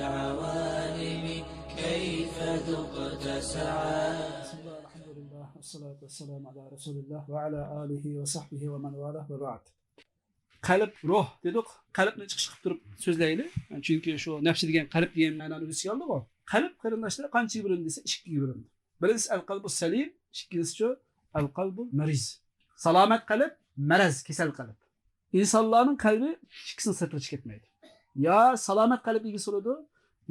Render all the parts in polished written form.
العوالم كيف ذقت سعادة. بسم الله الحمد لله والصلاة والسلام على رسول الله وعلى آله وصحبه ومن والاه ve ba'd. Kalp, ruh dedik. Kalpni chiqib turib so'zlayli. Chunki shu nafs degan qalb degan ma'noni o'ziga oldi-ku. Qalb qarindoshlar qanchaga bo'lindi desa, ikkiga bo'lindi. Birinchisi al-qalbus salim, ikkinchisi al-qalbul mariz. Salomat qalb, maraz, kasal qalb. İnsanların qalbi ikkisini sirtib ketmaydi. Ya salomat qalb egasi bo'ladi,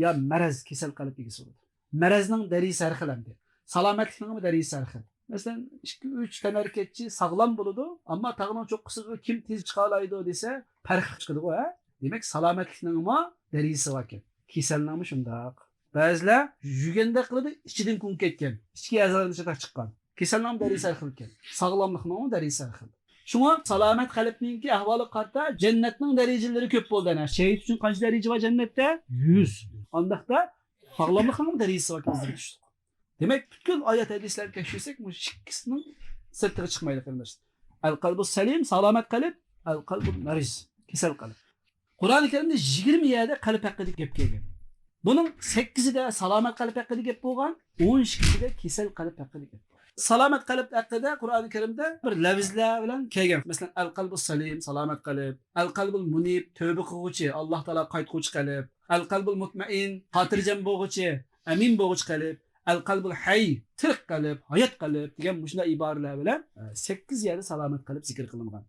ya maraz, kasal qalb egasi bo'ladi. Marazning darajasi har xil hamda. Salomatlikning darajasi har xil. Mesela 2-3 tane hareketçi sağlam buludu ama tağının çok kısa kim tez çıkarlaydı dese fark çıkıdı bu ha. Demek salametlikinin ama derisi var ki. Keselnami şundak. Bazılar jügende kılıdı içiden kum ketken. İçki azalarını çıtak çıkan. Keselnami derisi arxılken. Sağlamlıkının ama derisi arxıl. Şuna salamet kalbinin ki ahvalı karta cennetin dereceleri köp oldu. Yani şehit için kaç derece var cennette? 100. Andakta sağlamlıkının derisi var ki bizde düştük. Demek bütün ayet hadisleri keşfetsek bu ikisinin sırtına çıkmaydı arkadaşlar. El-kalbu salim, salamet kalp, el-kalbu mariz, kesel kalp. Kur'an-ı Kerim'de 20 yerde kalp hakkında gep gelgen. Bunun 8'i de salamet kalp hakkında gep bolgan, 12'si de kesel kalp hakkında gep. Salamet kalp hakkında Kur'an-ı Kerim'de bir lafızlar bilen kelgen. Mesela el-kalbu salim, salamet kalp, el-kalbul munib, tövbe kılgıcı, Allah Teala qaytgıcı kalp, el-kalbul mutmain, hatırjam bolgıcı, emin bolgıcı kalp. El-kalbul hayy, tirik qalb, hayat qalb degan shunday iboralar bilan 8 yerde salomat qalb zikr qilingan.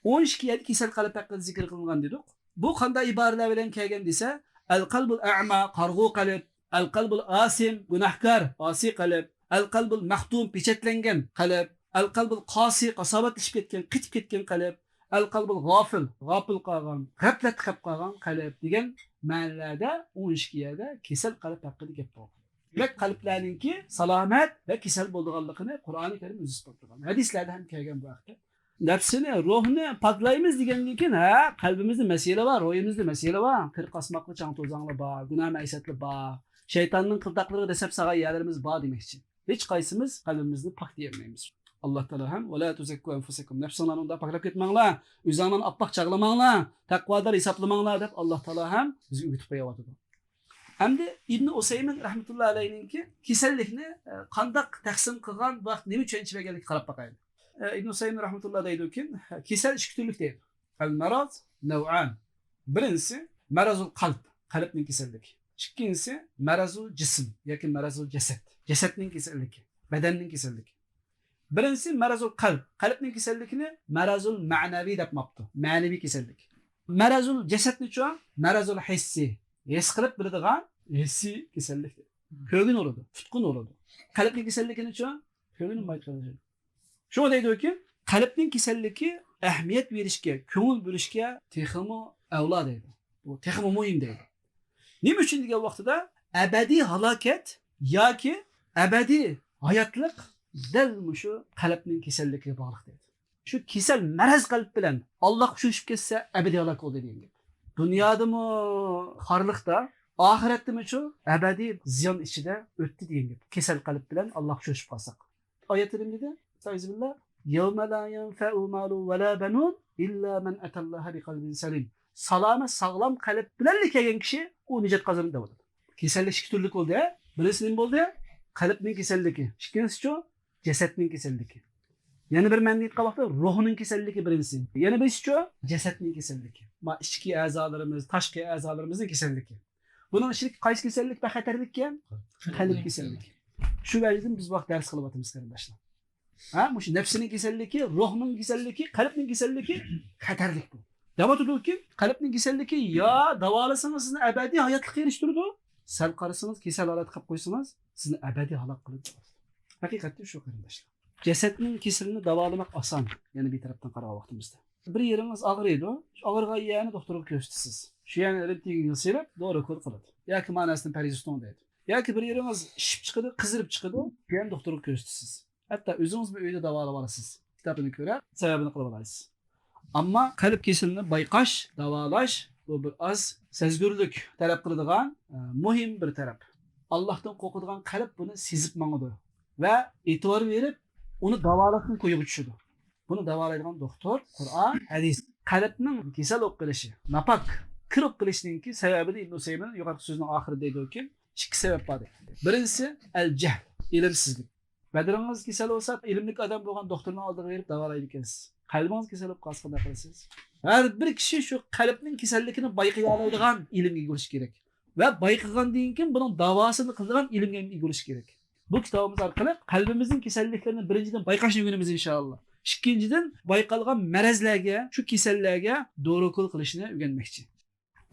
12 yerde kesal qalb haqida zikr qilingan dedik. Bu qanday iboralar bilan kelgan desa, el-qalbul a'ma, qarg'u qalb, el-qalbul asim, gunohkor, asi qalb, el-qalbul mahtum, pechatlangan qalb, el-qalbul qasi, qasobatlashib ketgan, qitib ketgan qalb, el-qalbul g'ofil, g'ofil qolgan, g'aflat qilib qolgan qalb degan ma'nolarda 12 yerde kesal qalb haqida gap bo'lgan. Demek kalplerinki salamet ve kesel bolduğanlıkını Kur'an-ı Kerim özü ispatlagan. Hadislerde hem kelgen bu akta. Nefsini, ruhunu paklayımız digenlik ki ha kalbimizde mesele var, ruhumuzda mesele var. Kırk asmaklı çan tozanlı bağ, günah meysetli bağ, şeytanın kıltakları desep sağa yerlerimiz bağ demek için. Hiç kaysımız kalbimizde pak diyemeyiz. Allah Teala hem ve la tuzekku enfusekum. Nefsini onda paklap etmanglar, üzerinden appak çağlamanglar, takvadar hesaplamanglar dep Allah Teala hem bizi ügütüp koyuyordu. Hem de İbn Useymin rahmetullahi aleyhininki kesellikni qandaq taqsim qilgan vaqt nima uchun ichiga qarab baqaydi. İbn Useymin rahmetullahi deydi ki kesel ikki turlik deydi. El-maraz naw'an. Birinchisi marazul qalb, qalbning keselligi. Ikkinchisi marazul jism yoki marazul jasad, jasadning keselligi, badanning keselligi. Birinchisi marazul qalb, qalbning keselligini marazul ma'naviy deb mapti, ma'naviy kesellik. Marazul jasadni-chu marazul hissi, his qilib biladigan hissi kesellik. Kögün olurdu, tutkun olurdu. Kalpning keselligini-chu kögün bayqaladi. Şuna deydi ki, kalpning keselligi ahamiyat berishga, ko'ngil bo'lishga texmi avlo deydi. Bu texmi muhim deydi. Nima uchun degan vaqtida abadiy halokat yoki abadiy hayotlik dal shu qalbning keselligiga bog'liq deydi. Shu kesel maraz qalb bilan Alloh tushib ketsa abadiy halok bo'ladi degan gap. Dünyadımı harlıkta, ahirette mi şu ebedi ziyan içinde öttü diyen gibi. Kesel kalp bilen Allah çözüp kalsak. Ayetlerim dedi. Estağfirullah. يَوْمَ لَا يَنْفَعُ مَالُ وَلَا بَنُونَ إِلَّا مَنْ أَتَى اللّٰهَ بِقَلْبٍ سَلِيمٍ. Salame sağlam kalp bilenlik egen kişi o nicet kazanır da olur. Kesellik iki türlük oldu ya. Birisinin oldu ya. Kalbinin keselliki. İkincisi şu cesetinin keselliki. Yani bir menlik kabakta ruhunun keselliki birincisi. Yani bir şu cesetinin keselliki. Ma içki azalarımız, taşki azalarımızın keselliki. Bunun içindeki kayıs kesellik ve haterlik ki kalp kesellik. Şu vecdin biz bak ders kılıbatımız kardeşler. Ha, bu nefsinin keselliki, ruhunun keselliki, kalbinin keselliki haterlik bu. Devam ediyor ki kalbinin keselliki ya davalasınız sizin ebedi hayatlık eriştirdi. Sen karısınız kesel alet kap koysunuz sizin ebedi halak kılıp. Hakikaten şu kardeşler. Cesetinin kesilini davalamak asan. Yani bir taraftan kara vaktimizde. Bir yeriniz ağrıydı. Ağırga yani doktora göstersiz. Şu yani rentgen yılsıyla doğru kod kılıdı. Ya ki manasının periziston deydi. Ya ki bir yeriniz şişip çıkıdı, kızırıp çıkıdı. Şu yani doktora göstersiz. Hatta özünüz bir öyle davalamalısınız. Kitabını göre sebebini kılamalısınız. Ama kalp kesilini bayqaş, davalaş bu bir az sezgürlük talep kıldıgan muhim bir taraf. Allah'tan korkuduğun kalp bunu sezip manıdı. Ve itibar verip onu davalasını koyup uçuyordu. Bunu davalaydıgan doktor, Kur'an, hadis. Kalbinin kesel okuyuşu, napak, kırık kılışınki sebebi de İbn Hüseyin'in yukarı sözünün ahırı deydi ki iki sebep var. Birincisi el cehl, ilimsizlik. Bedeniniz kesel olsa ilimlik adam bo'lgan doktorning oldiga berib davolaydi ekansiz. Qalbingiz kesel bo'lib qolsa qanday qilasiz? Har bir kishi shu qalbning kasalligini bayqay oladigan ilmga egilish kerak. Va bayqagandan keyin buning davosini qiladigan ilmga egilish kerak. Bu kitobimiz orqali qalbimizning kasalliklarini birinchidan bayqashni o'rganamiz inshaalloh. Ikkinchidan bayqalgan marazlarga, shu kasallarga do'rokul qilishni o'rganmoqchi.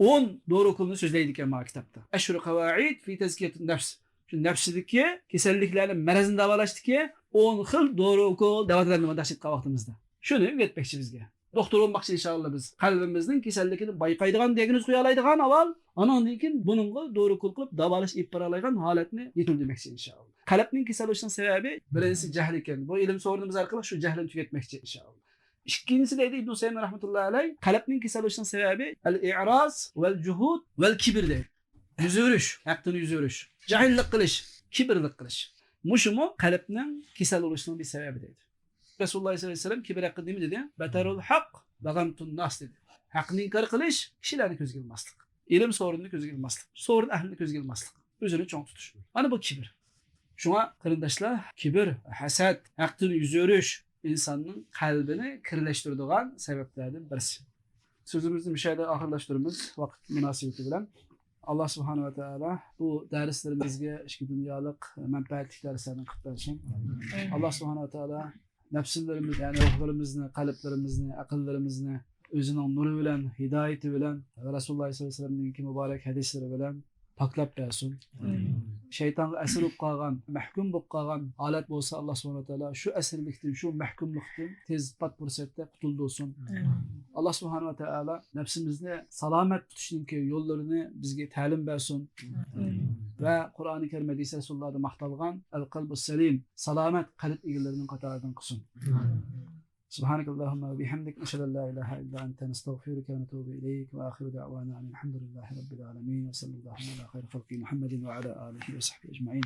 10 do'rokulni so'zlaydi ekan bu kitobda. Ashru qavaid fi tazkiyatun nafs. Şu nefsideki keselliklerin merazını davalaştıki 10 xil do'rokul davalarını daşıtqa vaqtimizda. Şunu öğretmekçi bizge. Doktor olmakçı inşallah biz. Kalbimizin kesellikini bayqaydigan diagnoz qo'ya oladigan avval, andan keyin buningga do'rokul qilib davalash ip baralaydigan holatni yetildirmoqchi inşallah. Qalbning kesal bo'lishning sababi birinchisi jahl ekan. Bu ilm so'rinimiz orqali shu jahlni tugatmoqchi inşallah. İkincisi deydi İbn Hüseyin rahmetullahi alayh, qalbning kesal bo'lishning sababi al-i'raz vel-juhud vel-kibr deydi. Yüz örüş, haqqini yüz örüş. Cahillik qilish, kibrlik qilish. Mushumu qalbning kesal bo'lishining bir sababi deydi. Rasululloh sollallohu alayhi vasallam kibr haqida nima dedi? Batarul haqq va ghamtun nas dedi. Haqni inkor qilish, kishilarni ko'zga ilmaslik. Ilm so'rinni ko'zga ilmaslik. So'rin ahlini ko'zga ilmaslik. O'zini cho'ng tutish. Mana bu kibr. Shunga qarindoshlar, kibr, hasad, haqni yüz örüş insonning qalbini kirlashtiradigan sabablardan birisi. Sözümüzü müşahede ahırlaştırımız vaqt münasebeti bilen. Allah subhanahu wa ta'ala bu derslerimizge eski dünyalık menfaatlik derslerden kutlarsın. Allah subhanahu wa ta'ala nefsillerimiz yani ruhlarımızı, kalplerimizi, akıllarımızı özünün nuru bilen, hidayeti bilen ve Resulullah sallallahu aleyhi ve sellem'in mübarek hadisleri bilen paklap versin. Şeytan esir olup kalgan, mahkum olup kalgan alet bolsa Allah subhanahu wa ta'ala şu esirlikten, şu mahkumluktan tez pat fursette kutuldu olsun. Allah subhanahu wa ta'ala nefsimizni salamet tutuşunki yollarını bizge talim versin. Ve Kur'an-ı Kerim'de Resulullah'da mahtalgan el-kalbu selim, salamet kalp ilgilerinin katarından kılsın. Subhanakallahumma ve bihamdik neşhedü en la ilahe illa ente nestağfiruke ve netubu ileyk ve ahiru da'vana elhamdülillahi rabbil alamin ve sallallahu ala hayri halki Muhammedin ve ala alihi ve sahbihi ecmaîn.